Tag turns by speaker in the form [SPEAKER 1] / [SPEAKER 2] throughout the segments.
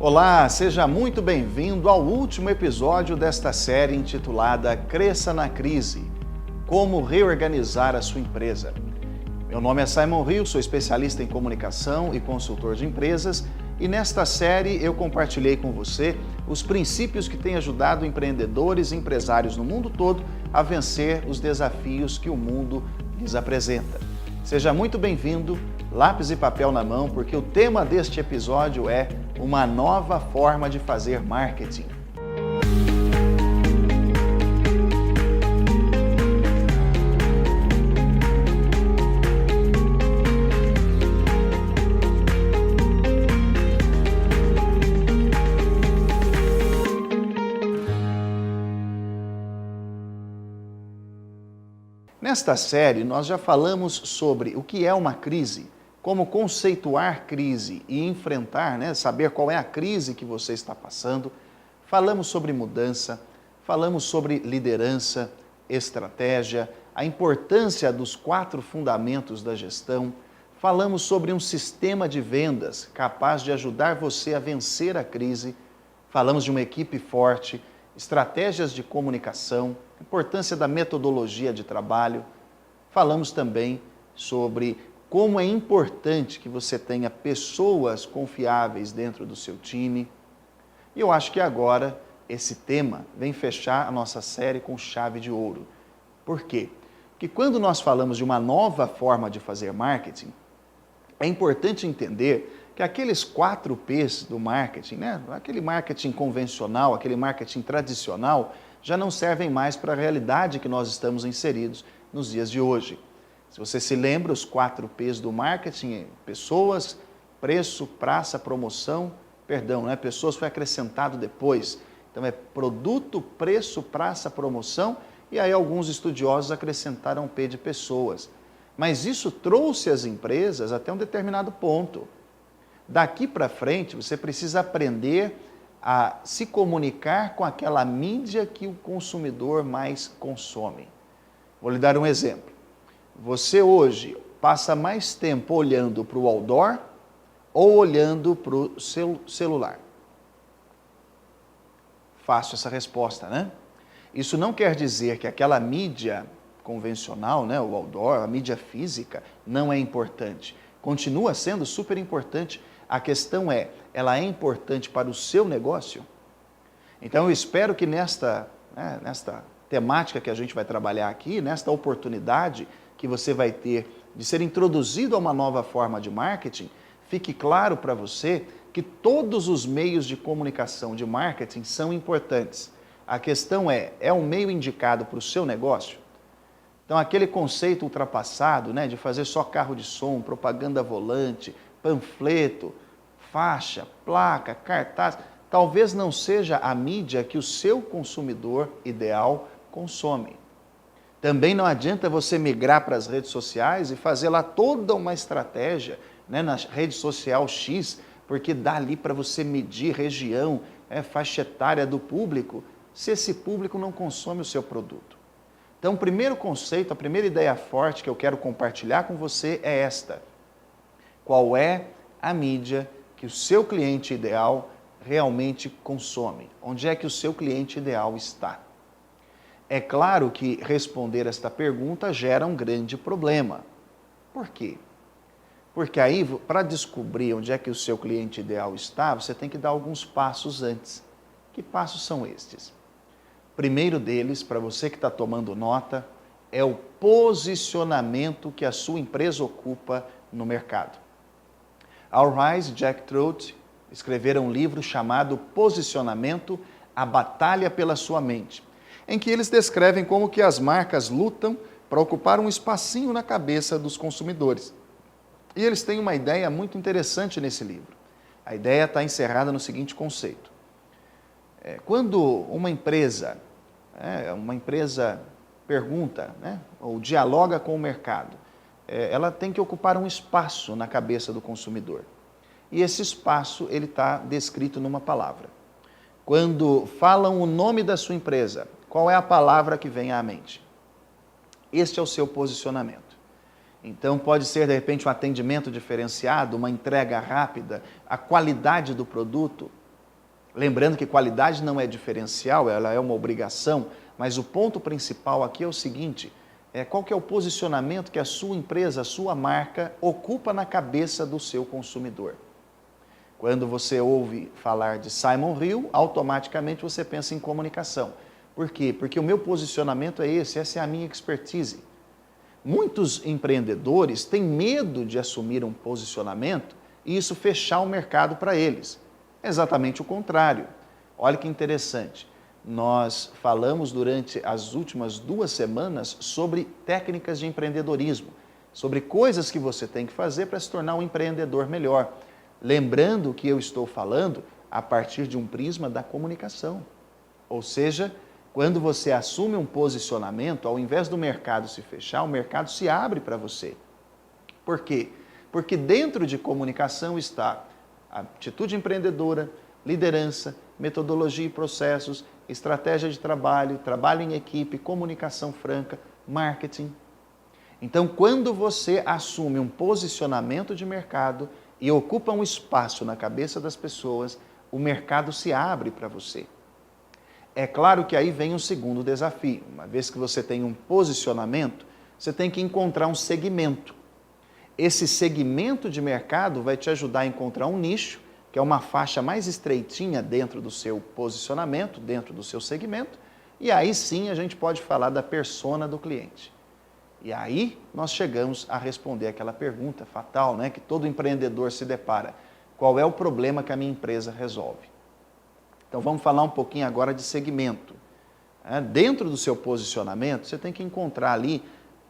[SPEAKER 1] Olá, seja muito bem-vindo ao último episódio desta série intitulada Cresça na Crise, como reorganizar a sua empresa. Meu nome é Simon Rio, sou especialista em comunicação e consultor de empresas e nesta série eu compartilhei com você os princípios que têm ajudado empreendedores e empresários no mundo todo a vencer os desafios que o mundo lhes apresenta. Seja muito bem-vindo, lápis e papel na mão, porque o tema deste episódio é uma nova forma de fazer marketing. Nesta série, nós já falamos sobre o que é uma crise, como conceituar crise e enfrentar, saber qual é a crise que você está passando. Falamos sobre mudança, falamos sobre liderança, estratégia, a importância dos 4 fundamentos da gestão. Falamos sobre um sistema de vendas capaz de ajudar você a vencer a crise. Falamos de uma equipe forte, estratégias de comunicação, importância da metodologia de trabalho. Falamos também sobre como é importante que você tenha pessoas confiáveis dentro do seu time. E eu acho que agora esse tema vem fechar a nossa série com chave de ouro. Por quê? Porque quando nós falamos de uma nova forma de fazer marketing, é importante entender que aqueles 4 P's do marketing, aquele marketing convencional, aquele marketing tradicional, já não servem mais para a realidade que nós estamos inseridos nos dias de hoje. Se você se lembra, os 4 P's do marketing, pessoas, preço, praça, promoção, pessoas foi acrescentado depois. Então é produto, preço, praça, promoção, e aí alguns estudiosos acrescentaram o P de pessoas. Mas isso trouxe as empresas até um determinado ponto. Daqui para frente, você precisa aprender a se comunicar com aquela mídia que o consumidor mais consome. Vou lhe dar um exemplo. Você hoje passa mais tempo olhando para o outdoor ou olhando para o celular? Fácil essa resposta, né? Isso não quer dizer que aquela mídia convencional, o outdoor, a mídia física, não é importante. Continua sendo super importante. A questão é, ela é importante para o seu negócio? Então eu espero que nesta temática que a gente vai trabalhar aqui, nesta oportunidade que você vai ter de ser introduzido a uma nova forma de marketing, fique claro para você que todos os meios de comunicação de marketing são importantes. A questão é um meio indicado para o seu negócio? Então aquele conceito ultrapassado, de fazer só carro de som, propaganda volante, panfleto, faixa, placa, cartaz, talvez não seja a mídia que o seu consumidor ideal consome. Também não adianta você migrar para as redes sociais e fazer lá toda uma estratégia na rede social X, porque dá ali para você medir região, faixa etária do público, se esse público não consome o seu produto. Então, o primeiro conceito, a primeira ideia forte que eu quero compartilhar com você é esta. Qual é a mídia que o seu cliente ideal realmente consome? Onde é que o seu cliente ideal está? É claro que responder esta pergunta gera um grande problema. Por quê? Porque aí, para descobrir onde é que o seu cliente ideal está, você tem que dar alguns passos antes. Que passos são estes? Primeiro deles, para você que está tomando nota, é o posicionamento que a sua empresa ocupa no mercado. Al Ries e Jack Trout escreveram um livro chamado Posicionamento, a Batalha pela Sua Mente, em que eles descrevem como que as marcas lutam para ocupar um espacinho na cabeça dos consumidores. E eles têm uma ideia muito interessante nesse livro. A ideia está encerrada no seguinte conceito. Quando uma empresa pergunta, ou dialoga com o mercado, ela tem que ocupar um espaço na cabeça do consumidor. E esse espaço ele está descrito numa palavra. Quando falam o nome da sua empresa, qual é a palavra que vem à mente? Este é o seu posicionamento. Então pode ser de repente um atendimento diferenciado, uma entrega rápida, a qualidade do produto. Lembrando que qualidade não é diferencial, ela é uma obrigação, mas o ponto principal aqui é o seguinte, qual que é o posicionamento que a sua empresa, a sua marca, ocupa na cabeça do seu consumidor. Quando você ouve falar de Simon Hill, automaticamente você pensa em comunicação. Por quê? Porque o meu posicionamento é esse, essa é a minha expertise. Muitos empreendedores têm medo de assumir um posicionamento e isso fechar o mercado para eles. É exatamente o contrário. Olha que interessante. Nós falamos durante as últimas 2 semanas sobre técnicas de empreendedorismo, sobre coisas que você tem que fazer para se tornar um empreendedor melhor. Lembrando que eu estou falando a partir de um prisma da comunicação. Ou seja, quando você assume um posicionamento, ao invés do mercado se fechar, o mercado se abre para você. Por quê? Porque dentro de comunicação está atitude empreendedora, liderança, metodologia e processos, estratégia de trabalho, trabalho em equipe, comunicação franca, marketing. Então, quando você assume um posicionamento de mercado e ocupa um espaço na cabeça das pessoas, o mercado se abre para você. É claro que aí vem um segundo desafio. Uma vez que você tem um posicionamento, você tem que encontrar um segmento. Esse segmento de mercado vai te ajudar a encontrar um nicho, que é uma faixa mais estreitinha dentro do seu posicionamento, dentro do seu segmento, e aí sim a gente pode falar da persona do cliente. E aí nós chegamos a responder aquela pergunta fatal, né, que todo empreendedor se depara. Qual é o problema que a minha empresa resolve? Então vamos falar um pouquinho agora de segmento. Dentro do seu posicionamento, você tem que encontrar ali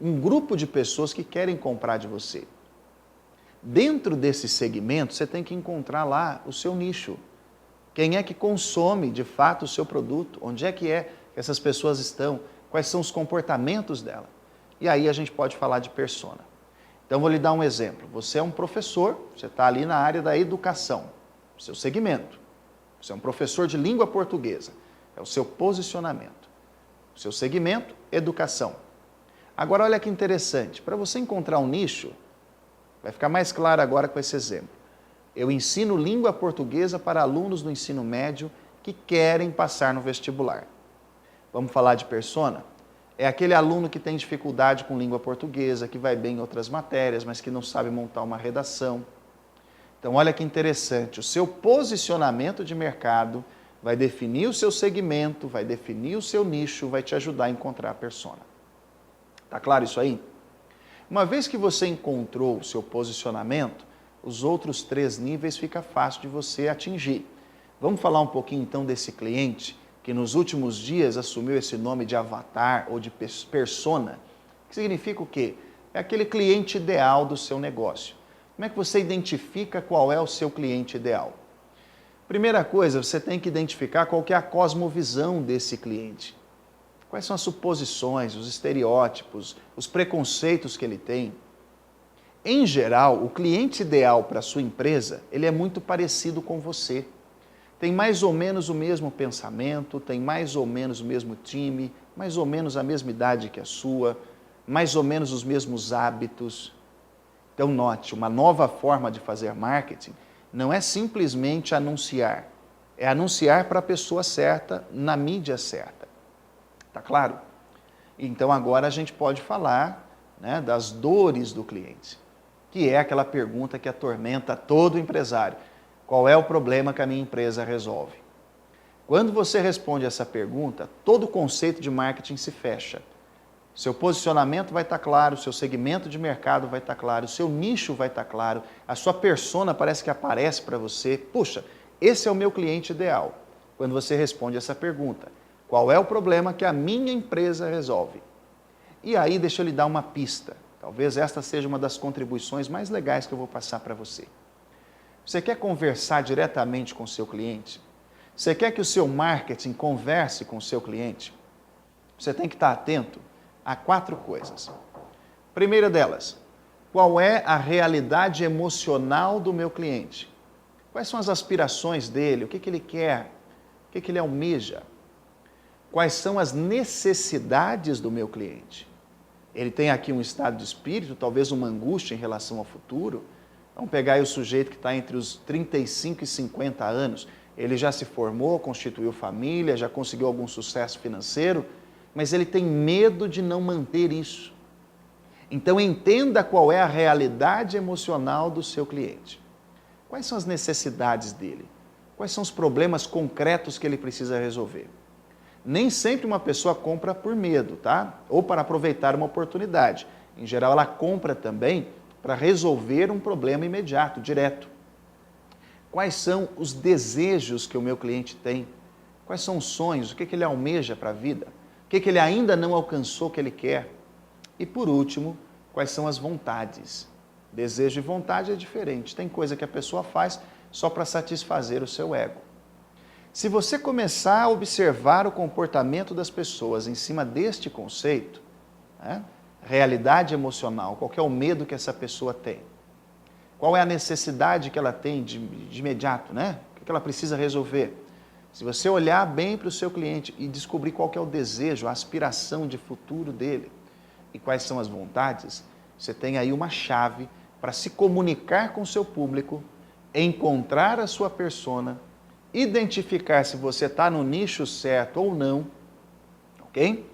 [SPEAKER 1] um grupo de pessoas que querem comprar de você. Dentro desse segmento, você tem que encontrar lá o seu nicho. Quem é que consome de fato o seu produto? Onde é que essas pessoas estão? Quais são os comportamentos dela? E aí a gente pode falar de persona. Então vou lhe dar um exemplo. Você é um professor, você está ali na área da educação, seu segmento. Você é um professor de língua portuguesa, é o seu posicionamento. O seu segmento, educação. Agora olha que interessante, para você encontrar um nicho, vai ficar mais claro agora com esse exemplo. Eu ensino língua portuguesa para alunos do ensino médio que querem passar no vestibular. Vamos falar de persona? É aquele aluno que tem dificuldade com língua portuguesa, que vai bem em outras matérias, mas que não sabe montar uma redação. Então, olha que interessante, o seu posicionamento de mercado vai definir o seu segmento, vai definir o seu nicho, vai te ajudar a encontrar a persona. Tá claro isso aí? Uma vez que você encontrou o seu posicionamento, os outros 3 níveis fica fácil de você atingir. Vamos falar um pouquinho então desse cliente que nos últimos dias assumiu esse nome de avatar ou de persona, que significa o quê? É aquele cliente ideal do seu negócio. Como é que você identifica qual é o seu cliente ideal? Primeira coisa, você tem que identificar qual que é a cosmovisão desse cliente. Quais são as suposições, os estereótipos, os preconceitos que ele tem? Em geral, o cliente ideal para a sua empresa, ele é muito parecido com você. Tem mais ou menos o mesmo pensamento, tem mais ou menos o mesmo time, mais ou menos a mesma idade que a sua, mais ou menos os mesmos hábitos. Então, note, uma nova forma de fazer marketing não é simplesmente anunciar, é anunciar para a pessoa certa, na mídia certa. Tá claro? Então, agora a gente pode falar, né, das dores do cliente, que é aquela pergunta que atormenta todo empresário. Qual é o problema que a minha empresa resolve? Quando você responde essa pergunta, todo o conceito de marketing se fecha. Seu posicionamento vai estar claro, seu segmento de mercado vai estar claro, seu nicho vai estar claro, a sua persona parece que aparece para você. Puxa, esse é o meu cliente ideal. Quando você responde essa pergunta, qual é o problema que a minha empresa resolve? E aí deixa eu lhe dar uma pista. Talvez esta seja uma das contribuições mais legais que eu vou passar para você. Você quer conversar diretamente com o seu cliente? Você quer que o seu marketing converse com o seu cliente? Você tem que estar atento a 4 coisas. Primeira delas, qual é a realidade emocional do meu cliente? Quais são as aspirações dele? O que ele quer? O que ele almeja? Quais são as necessidades do meu cliente? Ele tem aqui um estado de espírito, talvez uma angústia em relação ao futuro. Vamos pegar aí o sujeito que está entre os 35 e 50 anos. ele já se formou, constituiu família, já conseguiu algum sucesso financeiro, mas ele tem medo de não manter isso. Então entenda qual é a realidade emocional do seu cliente. Quais são as necessidades dele? Quais são os problemas concretos que ele precisa resolver? Nem sempre uma pessoa compra por medo, tá? Ou para aproveitar uma oportunidade. Em geral, ela compra também para resolver um problema imediato, direto. Quais são os desejos que o meu cliente tem? Quais são os sonhos? O que ele almeja para a vida? O que ele ainda não alcançou que ele quer? E por último, quais são as vontades? Desejo e vontade é diferente. Tem coisa que a pessoa faz só para satisfazer o seu ego. Se você começar a observar o comportamento das pessoas em cima deste conceito, né, realidade emocional, qual que é o medo que essa pessoa tem? Qual é a necessidade que ela tem de imediato, né? O que ela precisa resolver? Se você olhar bem para o seu cliente e descobrir qual que é o desejo, a aspiração de futuro dele e quais são as vontades, você tem aí uma chave para se comunicar com o seu público, encontrar a sua persona, identificar se você está no nicho certo ou não, ok?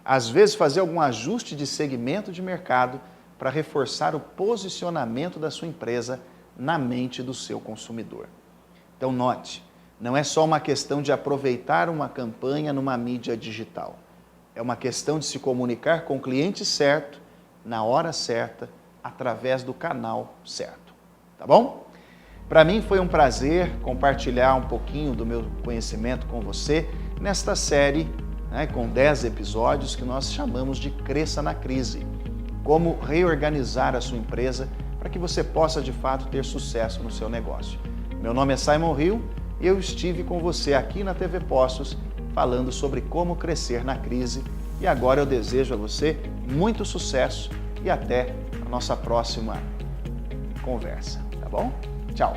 [SPEAKER 1] Às vezes fazer algum ajuste de segmento de mercado para reforçar o posicionamento da sua empresa na mente do seu consumidor. Então note, não é só uma questão de aproveitar uma campanha numa mídia digital. É uma questão de se comunicar com o cliente certo, na hora certa, através do canal certo. Tá bom? Para mim foi um prazer compartilhar um pouquinho do meu conhecimento com você nesta série, né, com 10 episódios que nós chamamos de Cresça na Crise. Como reorganizar a sua empresa para que você possa de fato ter sucesso no seu negócio. Meu nome é Simon Hill e eu estive com você aqui na TV Postos falando sobre como crescer na crise. E agora eu desejo a você muito sucesso e até a nossa próxima conversa, tá bom? Tchau!